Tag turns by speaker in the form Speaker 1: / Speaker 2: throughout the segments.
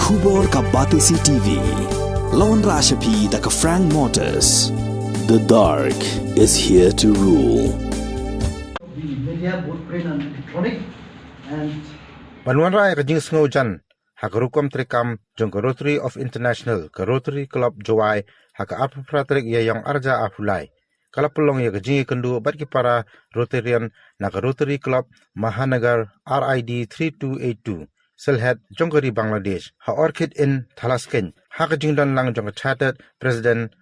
Speaker 1: Khubor ka Batisi TV. Lawan Rashapi da ka Frank Motors. The dark is here to rule.
Speaker 2: The media, both print and electronic, and
Speaker 3: Banuan Rai ka jing sngo jan. Hakarukom trikam jong Rotary of International ka Rotary Club Jowai haka apapratrik yayong arja apulai. Kalapulong ya kajingi kendu bat para Rotarian na ka Rotary Club Mahanagar RID 3282 Silhet Jongkari Bangladesh ha Orchid in Thalasken ha kajingdan lang jong chartered President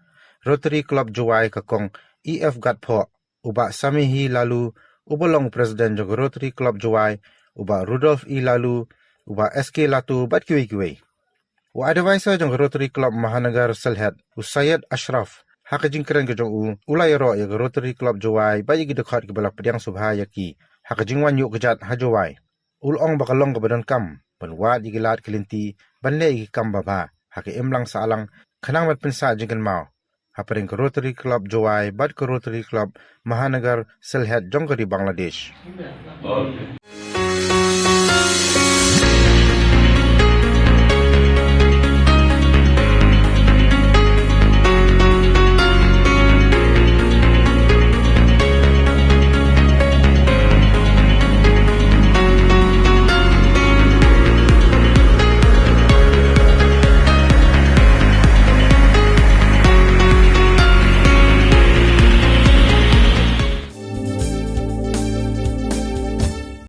Speaker 3: Rotary Club Jowai ka kong EF Gatpo uba Samihi lalu ubalong President jong Rotary Club Jowai uba Rudolf E lalu uba SK latu bat kiwi-kiwi. Wa advisor jong Rotary Club Mahanagar Silhet Usayed Ashraf hakajingkren ke jong ulayro ya Rotary Club Jowai bayi gidekhat ke balak Pdiang subhaya ki hakajingwan yu kejat ha Jowai ulong bakalong ke badan kam penwat igilat kelinti banle igi kam baba hake imlang saalang kanang mat pensa jingkan mau haparing ke Rotary Club Jowai bat ke Rotary Club Mahanagar Silhet Jongkari Bangladesh.